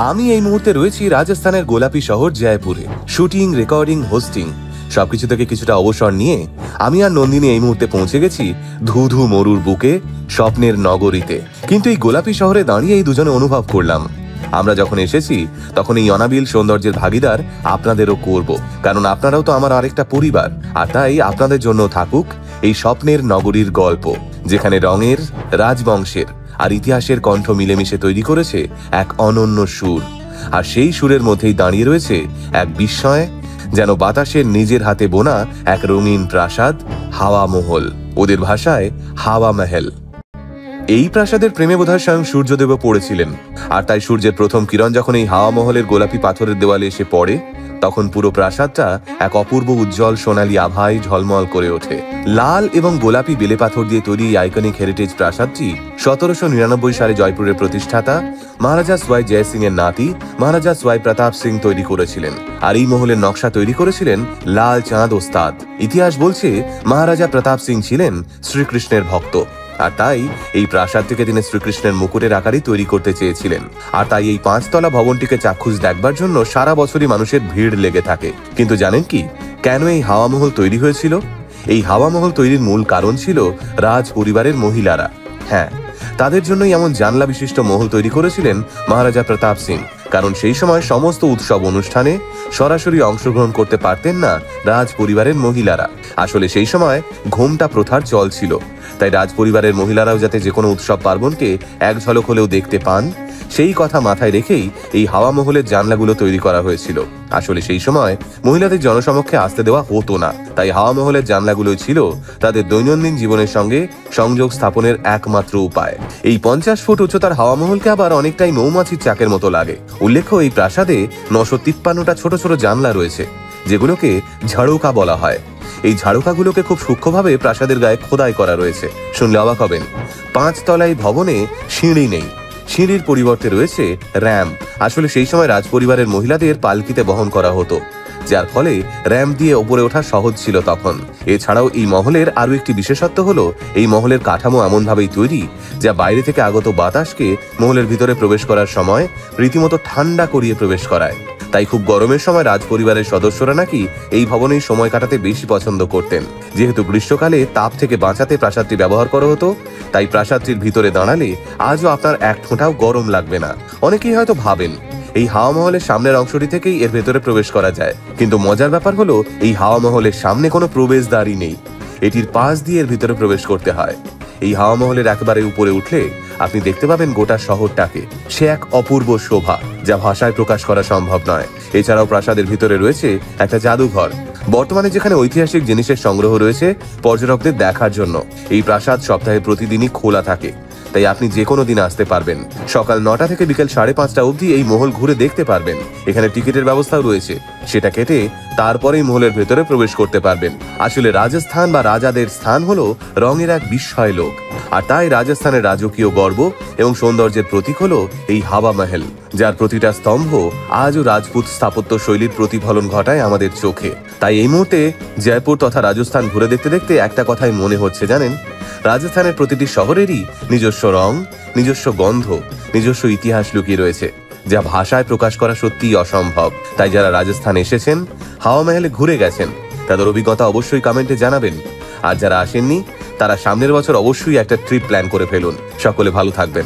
আমি এই মুহূর্তে রয়েছি রাজস্থানের গোলাপি শহর জয়পুরে। শুটিং, রেকর্ডিং, হোস্টিং সবকিছু থেকে কিছুটা অবসর নিয়ে আমি আর নন্দিনী এই মুহূর্তে পৌঁছে গেছি ধুধু মরুর বুকে, স্বপ্নের নগরীতে। কিন্তু এই গোলাপি শহরে দাঁড়িয়ে এই দুজনে অনুভব করলাম, আমরা যখন এসেছি তখন এই অনাবিল সৌন্দর্যের ভাগিদার আপনাদেরও করব, কারণ আপনারাও তো আমার আরেকটা পরিবার। আর তাই আপনাদের জন্য থাকুক এই স্বপ্নের নগরীর গল্প, যেখানে রঙের, রাজবংশের আর ইতিহাসের কণ্ঠ মিলেমিশে তৈরি করেছে এক অনন্য সুর। আর সেই সুরের মধ্যেই দাঁড়িয়ে রয়েছে এক বিস্ময়, যেন বাতাসের নিজের হাতে বোনা এক রঙিন প্রাসাদ, হাওয়া মহল, ওদের ভাষায় হাওয়া মহল। এই প্রাসাদের প্রেমে বোধহয় স্বয়ং সূর্যদেব পড়েছিলেন, আর তাই সূর্যের প্রথম কিরণ যখন এই হাওয়া মহলের গোলাপি পাথরের দেওয়ালে এসে পড়ে, তখন পুরো প্রাসাদটা এক অপূর্ব উজ্জ্বল সোনালী আভায় ঝলমল করে ওঠে। লাল এবং গোলাপি বেলে পাথর দিয়ে তৈরি এই আইকনিক হেরিটেজ প্রাসাদটি 1799 সালে জয়পুরের প্রতিষ্ঠাতা মহারাজা সোয়াই জয় সিং এর নাতি মহারাজা সোয়াই প্রতাপ সিং তৈরি করেছিলেন। আর এই মহলের নকশা তৈরি করেছিলেন লাল চাঁদ ওস্তাদ। ইতিহাস বলছে মহারাজা প্রতাপ সিং ছিলেন শ্রীকৃষ্ণের ভক্ত, আর তাই এই প্রাসাদটিকে তিনি শ্রীকৃষ্ণের মুকুটের আকারে তৈরি করতে চেয়েছিলেন। আর তাই এই 5 তলা ভবনটিকে চাক্ষুষ দেখবার জন্য সারা বছরই মানুষের ভিড় লেগে থাকে। কিন্তু জানেন কি, কেন এই হাওয়া মহল তৈরি হয়েছিল? এই হাওয়া মহল তৈরির মূল কারণ ছিল রাজ পরিবারের মহিলারা। হ্যাঁ, তাদের জন্যই এমন জানলা বিশিষ্ট মহল তৈরি করেছিলেন মহারাজা প্রতাপ সিং, কারণ সেই সময় সমস্ত উৎসব অনুষ্ঠানে সরাসরি অংশগ্রহণ করতে পারতেন না রাজ পরিবারের মহিলারা। আসলে সেই সময় ঘোমটা প্রথার চল ছিল, তাই রাজ পরিবারের মহিলারাও যাতে যে কোনো উৎসব পার্বণকে এক ঝলক হলেও দেখতে পান, সেই কথা মাথায় রেখেই এই হাওয়া মহলের জানলাগুলো তৈরি করা হয়েছিল। আসলে সেই সময় মহিলাদের জনসমক্ষে আসতে দেওয়া হতো না, তাই হাওয়া মহলের জানলাগুলোই ছিল তাদের দৈনন্দিন জীবনের সঙ্গে সংযোগ স্থাপনের একমাত্র উপায়। এই 50 ফুট উচ্চতার হাওয়া মহলকে আবার অনেকটাই মৌমাছির চাকের মতো লাগে। উল্লেখ্য, এই প্রাসাদে 953টা ছোট ছোট জানলা রয়েছে, যেগুলোকে ঝাড়ুকা বলা হয়। এই ঝাড়ুকাগুলোকে খুব সূক্ষ্মভাবে প্রাসাদের গায়ে খোদাই করা রয়েছে। শুনলে অবাক হবেন, 5 তলায় ভবনে সিঁড়ি নেই, সিঁড়ির পরিবর্তে রয়েছে র্যাম্প। আসলে সেই সময় রাজপরিবারের মহিলাদের পালকিতে বহন করা হতো, যার ফলে র্যাম্প দিয়ে ওপরে ওঠা সহজ ছিল তখন। এছাড়াও এই মহলের আরো একটি বিশেষত্ব হলো, এই মহলের কাঠামো এমনভাবেই তৈরি যা বাইরে থেকে আগত বাতাসকে মহলের ভিতরে প্রবেশ করার সময় রীতিমতো ঠান্ডা করিয়ে প্রবেশ করায়। তাই খুব গরমের সময় রাজপরিবারের সদস্যরা নাকি এই ভবনেই সময় কাটাতে বেশি পছন্দ করতেন। যেহেতু গ্রীষ্মকালে তাপ থেকে বাঁচাতে প্রাসাদটি ব্যবহার করা হতো, তাই প্রাসাদটির ভিতরে দাঁড়ালে আজও আপনার এক ফোঁটাও গরম লাগবে না। অনেকেই হয়তো ভাবেন এই হাওয়া মহলের সামনের অংশটি থেকেই এর ভেতরে প্রবেশ করা যায়, কিন্তু মজার ব্যাপার হলো এই হাওয়া মহলের সামনে কোনো প্রবেশদ্বারই নেই, এটির পাশ দিয়ে এর ভিতরে প্রবেশ করতে হয়। এই হাওয়া মহলের একেবারে উপরে উঠলে আপনি দেখতে পাবেন গোটা শহরটাকে। সে এক অপূর্ব শোভা, যা ভাষায় প্রকাশ করা সম্ভব নয়। এছাড়াও প্রাসাদের ভিতরে রয়েছে একটা জাদুঘর, বর্তমানে যেখানে ঐতিহাসিক জিনিসের সংগ্রহ রয়েছে পর্যটকদের দেখার জন্য। এই প্রাসাদ সপ্তাহে প্রতিদিনই খোলা থাকে, তাই আপনি যে কোনো দিন আসতে পারবেন। সকাল 9টা থেকে বিকেল 5:30 অবধি এই মহল ঘুরে দেখতে পারবেন। এখানে টিকিটের ব্যবস্থাও রয়েছে, সেটা কেটে তারপরেই মহলের ভেতরে প্রবেশ করতে পারবেন। আসলে রাজস্থান বা রাজাদের স্থান হলো রঙের এক বিস্ময় লোক, আর তাই রাজস্থানের রাজকীয় গর্ব এবং সৌন্দর্যের প্রতীক হলো এই হাওয়া মহল, যার প্রতিটা স্তম্ভ আজও রাজপুত স্থাপত্য শৈলীর প্রতিফলন ঘটায় আমাদের চোখে। তাই এই মুহূর্তে জয়পুর তথা রাজস্থান ঘুরে দেখতে দেখতে একটা কথাই মনে হচ্ছে, জানেন, রাজস্থানের প্রতিটি শহরেরই নিজস্ব রং, নিজস্ব গন্ধ, নিজস্ব ইতিহাস লুকিয়ে রয়েছে, যা ভাষায় প্রকাশ করা সত্যিই অসম্ভব। তাই যারা রাজস্থান এসেছেন, হাওয়া মহলে ঘুরে গেছেন, তাদের অভিজ্ঞতা অবশ্যই কমেন্টে জানাবেন। আর যারা আসেননি, তারা সামনের বছর অবশ্যই একটা ট্রিপ প্ল্যান করে ফেলুন। সকলে ভালো থাকবেন।